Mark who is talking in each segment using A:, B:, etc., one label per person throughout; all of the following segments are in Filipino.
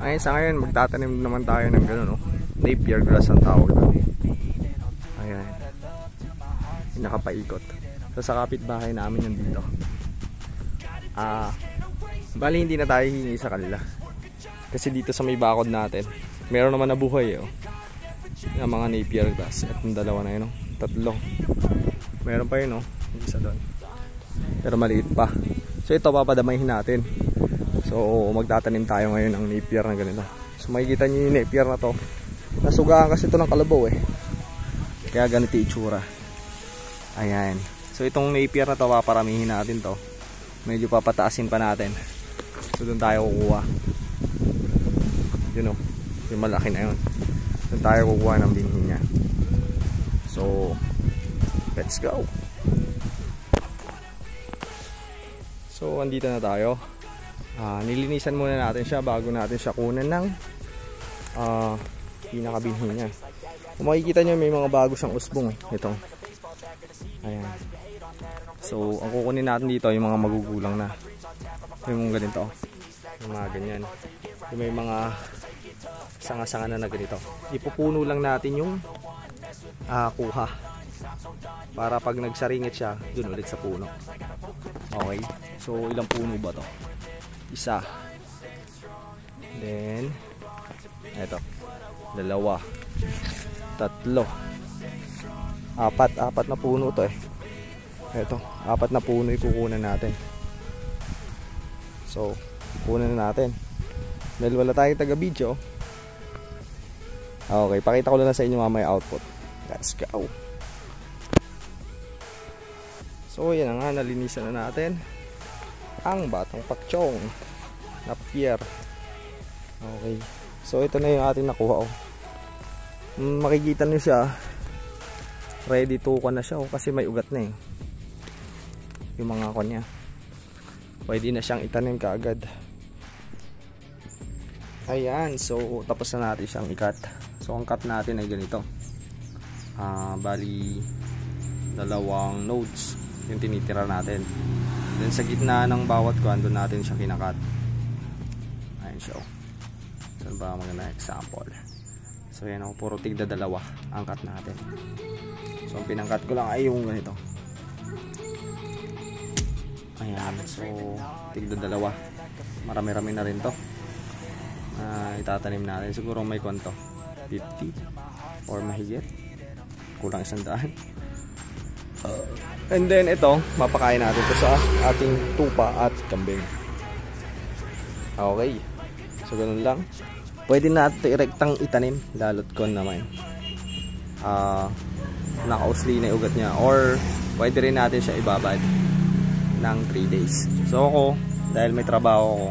A: Ay, sa ngayon magtatanim naman tayo ng gano'n, no? Napier grass ang tawag doon. Ayan. Yung nakapaikot. So sa kapitbahay namin yung dito. Bali hindi na tayo hingi sa kanila. Kasi dito sa may bakod natin, meron naman nabuhay, oh. Yung mga napier grass. At yung dalawa na yun, oh. Tatlo. Meron pa yun, oh. Yung isa doon. Pero maliit pa. So ito papadamahin natin. So magtatanim tayo ngayon ng napier na ganito. So makikita nyo yung napier na to. Nasugaan kasi ito ng kalabaw, eh. Kaya ganito itsura. Ayan. So itong napier na to paparamihin natin to. Medyo papataasin pa natin. So doon tayo kukuha. Yun, oh. Yung malaki na yun. Doon tayo kukuha ng binhi niya. So let's go. So andito na tayo. Nilinisan muna natin siya bago natin siya kunan ng pinakabinhi niya. Kung makikita nyo may mga bago siyang usbong, itong ayan. So ang kukunin natin dito yung mga magugulang na, yung ganito, yung mga ganyan, yung may mga sanga-sanga na ganito. Ipupuno lang natin yung kuha para pag nagsaringit siya dun ulit sa puno. Okay, so ilang puno ba to? Isa. Then eto, dalawa, tatlo, apat na puno to, eh. Eto, apat na puno yung kukunan natin. So kukunan na natin dahil wala tayong taga video. Okay, pakita ko lang sa inyo mamaya output. Let's go. So yan na nga, nalinisan na natin ang batang pakchong napier. Okay, so ito na yung ating nakuha, oh. Makikita nyo siya, ready to kuha na siya, oh, kasi may ugat na, eh. Yung mga kuha niya, pwede na siyang itanim kaagad. Ayan, so tapos na natin siyang ikat. So ang cut natin ay ganito, bali dalawang nodes yung tinitira natin. Then sa gitna ng bawat kuha, doon natin siya kinakat. Ayan siya, oh. Saan ba maganda example? So yan, oh, puro tigda dalawa ang cut natin. So ang pinangkat ko lang ay yung ganito. Ayan, so tigda dalawa. Marami-rami na rin to. Itatanim natin. Siguro may kwanto 50 or mahigit. Kulang 100. And then ito, mapakain natin ito sa ating tupa at kambing. Okay. So ganun lang. Pwede natin irektang itanim, lalot ko naman. Nakausli na yung ugat niya, or pwede rin natin siya ibabad ng 3 days. So ako, dahil may trabaho ako,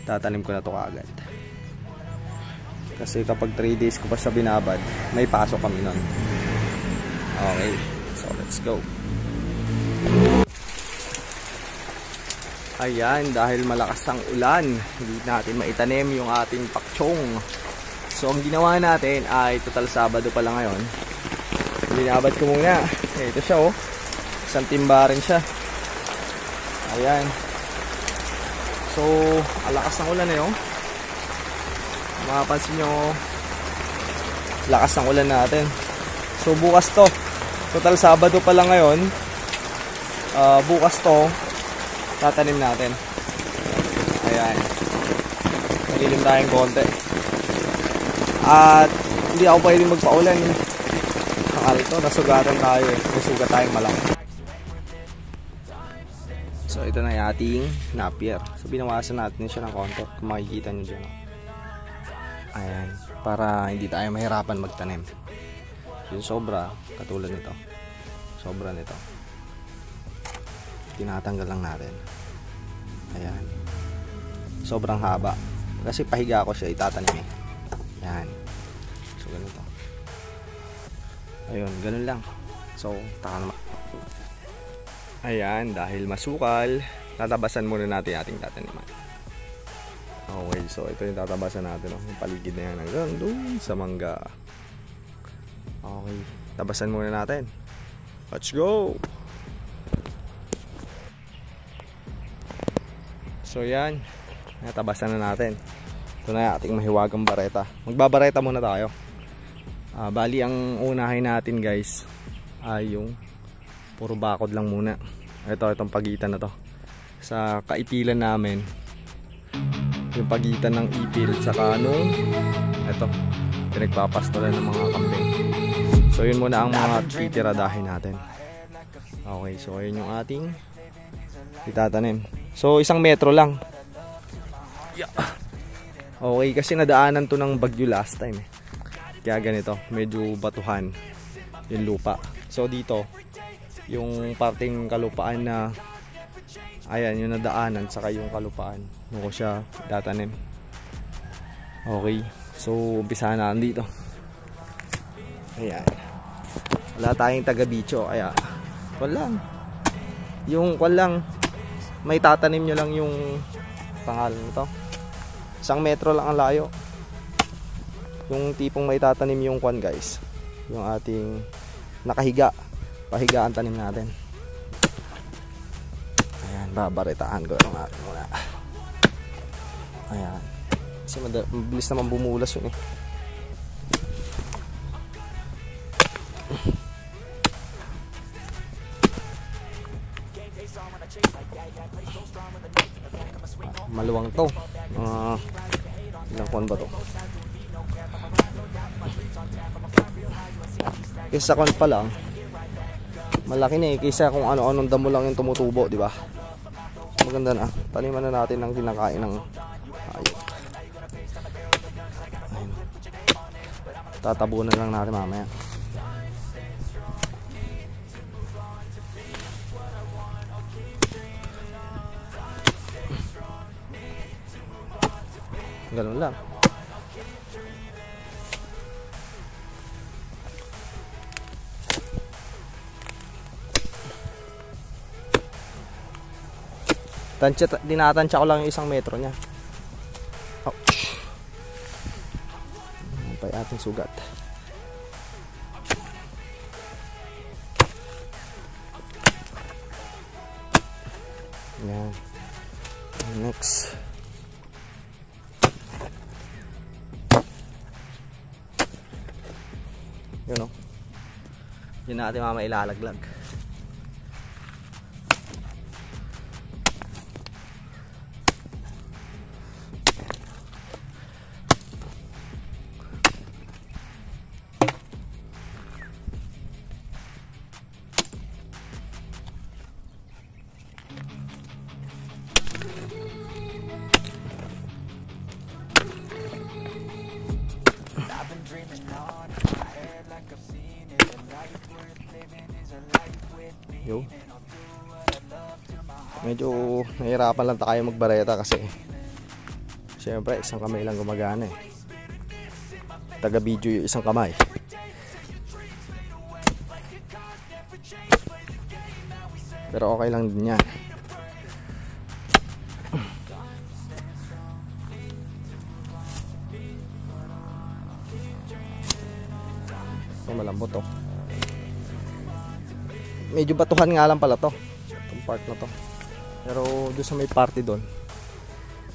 A: tatanim ko na to kaagad. Kasi kapag 3 days ko pa siya binabad, may pasok kami nun. Okay, so let's go. Ayan, dahil malakas ang ulan, hindi natin maitanim yung ating pakchong. So ang ginawa natin ay, total Sabado pa lang ngayon, binabad ko muna. Ito siya, oh. Isang timba rin siya. Ayan. So alakas ng ulan na yun. Mapapansin nyo, lakas ng ulan natin. So bukas to, total Sabado pa lang ngayon, bukas to tatanim natin. Ayan, nalilim tayong konti. At hindi ako pwedeng magpaulan. Akala ito, nasugatan tayo, eh. May sugat tayong malaki. So ito na yung ating napier. So binawasan natin siya ng konti, kung makikita nyo dyan. Ayan, para hindi tayo mahirapan magtanim. Yung sobra, katulad nito, sobra nito, tinatanggal lang natin. Ayan, sobrang haba kasi pahiga ko siya, itatanim, eh. Ayan, so ganito. Ayun, ganun lang. So taka naman. Ayan, dahil masukal, tatabasan muna natin ating tataniman. Okay, so ito yung tatabasan natin, oh. Yung paligid na yan hanggang doon sa mangga. Okay, tabasan muna natin. Let's go! So yan, Natabasan na natin. Ito na ating mahiwagang bareta. Magbabareta muna tayo. Bali ang unahin natin guys ay yung puro bakod lang muna. Itong pagitan na to. Sa kaipilan namin, yung pagitan ng ipil saka nung ito, pinagpapastolan ng mga kambing. So yun muna ang mga titiradahin natin. Okay, so yun yung ating itatanim. So 1 metro lang. Okay, kasi nadaanan to ng bagyo last time eh. Kaya ganito, medyo batuhan yung lupa. So dito, yung parting kalupaan na ayan, yung nadaanan saka yung kalupaan, doon ko siya tatanim. Okay, so umpisahan na dito. Ayan, wala tayong taga bicho, kaya walang yung walang may tatanim nyo lang yung pangalan nito. 1 metro lang ang layo. Yung tipong may tatanim yung kwan guys, yung ating nakahiga, pahigaan tanim natin. Ayan, babaritaan ko lang natin muna. Ayan, kasi mabilis naman bumulas yun eh. Maluwang to. Ilang kwan ba to? Kaysa kwan pa lang, malaki na eh, kaysa kung ano-anong damo lang yung tumutubo, di ba? Maganda na. Taniman na natin ng kinakain ng hayop. Tatabunan lang natin mamaya. Ganun lang. Dinatansya ko lang yung 1 metro niya. Ouch. Ano pa yung ating sugat? Yan. Next. Yun o. Yun natin mama ilalaglag. Yo. Medyo nahihirapan lang tayo magbareta kasi syempre 1 kamay lang gumagana eh. Taga video yung 1 kamay. Pero okay lang din yan. So malambot to. Medyo batuhan nga lang pala to, itong part na to. Pero doon sa may party doon,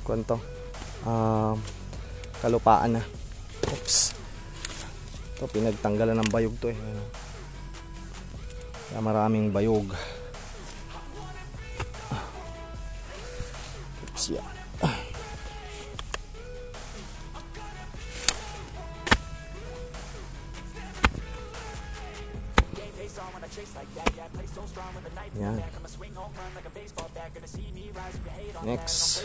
A: kwento, kalupaan na. Oops. Ito pinagtanggalan ng bayog to eh. Kaya maraming bayog. Oops, yeah. Yan. Next.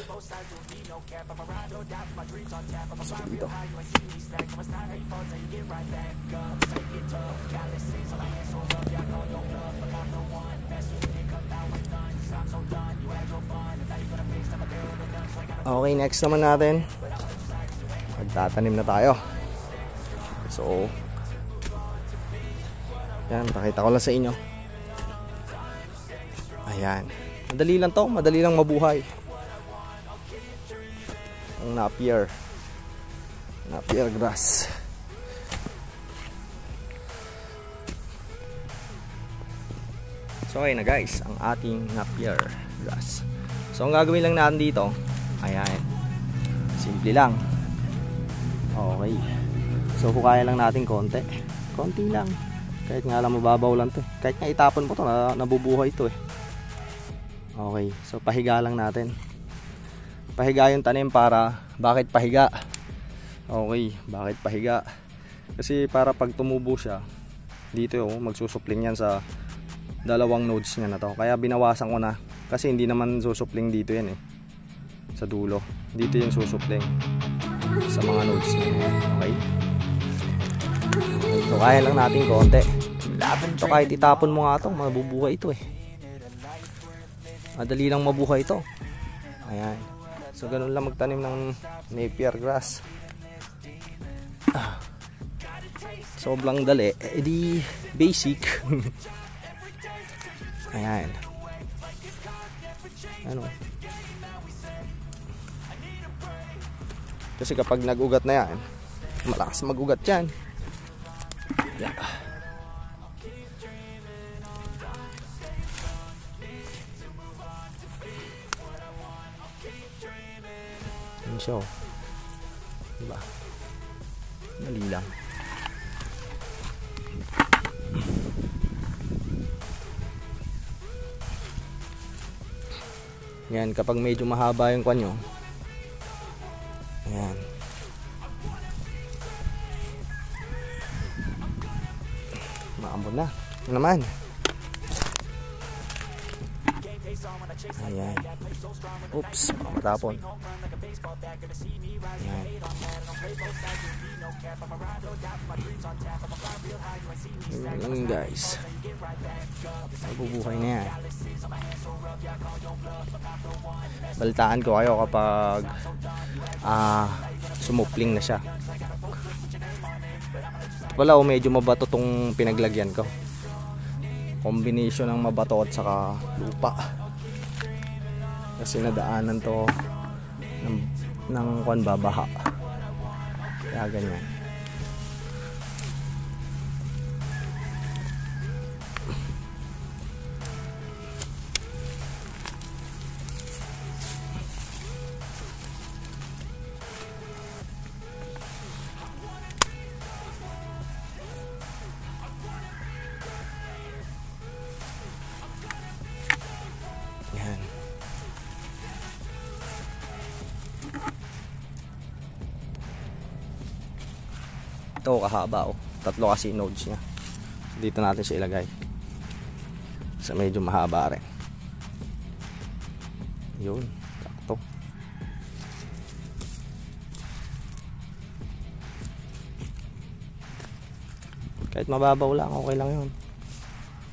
A: So, dito. Okay, next naman natin. Magtatanim na tayo. So, yan, pakita ko lang sa inyo. Ayan. Madali lang to, madali lang mabuhay. Ang Napier grass. So ayun na guys, ang ating Napier grass. So ang gagawin lang natin dito, ayan, Simple lang. Okay. So hukayan lang natin konti. Konti lang. Kahit nga lang mababaw lang to. Kahit nga itapon mo to, nabubuhay to eh. Okay. So pahiga lang natin. Pahiga yung tanim para, bakit pahiga? Okay, bakit pahiga? Kasi para pag tumubo siya, dito yung magsusupling yan sa dalawang nodes niya na to. Kaya binawasan ko na. Kasi hindi naman susupling dito yan eh. Sa dulo. Dito yung susupling. Sa mga nodes niya. Okay? So kaya lang natin konti. So kahit itapon mo nga ito, mabubuhay ito eh. Madali lang mabuhay ito. Ayan. So ganun lang magtanim ng Napier grass. Sobrang dali. Edi basic. Ayan. Ano? Kasi kapag nag-ugat na yan, malakas mag-ugat yan. Yeah. Yan siya oh. Diba? Dali lang. Yan, kapag medyo mahaba yung kwan nyo. Ayan. Maambon na. Ano naman? Ayan. Oops, matapon. Ayan. Ayan guys. Mabubuhay na yan. Balitaan ko kayo kapag sumupling na siya. Ito pala medyo mabato tong pinaglagyan ko. Combination ng mabato at saka lupa. Kasi nadaanan to ng kwan babaha. Kaya ganyan. Yan. Ito kahaba oh. 3 kasi nodes niya. Dito natin siya ilagay. Sa medyo mahaba rin. Yun. Sakto. Kahit mababaw lang, okay lang yun.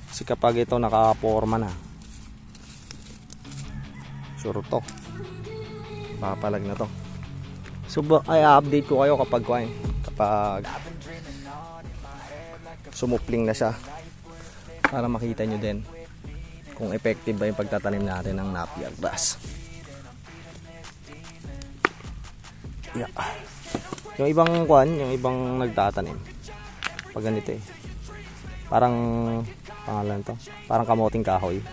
A: Kasi kapag ito nakaporma na, sure to. Papalag na to. So ay update ko kayo kapag sumupling na siya. Para makita nyo din kung effective ba yung pagtatanim natin ng Napier grass. Yeah. Yung ibang yung ibang nagtatanim pag ganito eh. Parang pangalan to, parang kamoting kahoy.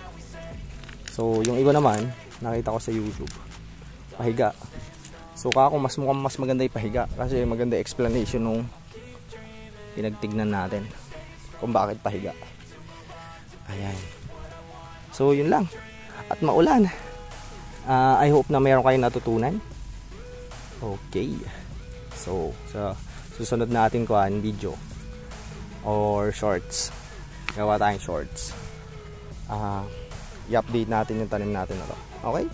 A: So yung iba naman nakita ko sa YouTube, pahiga. So kako mas mukhang mas maganda yung pahiga kasi maganda explanation nung pinagtignan natin kung bakit pahiga. Ayan. So yun lang. At maulan. I hope na mayroon kayong natutunan. Okay. So sa susunod natin video or shorts, gawa tayong shorts. I-update natin yung tanim natin na to. Okay?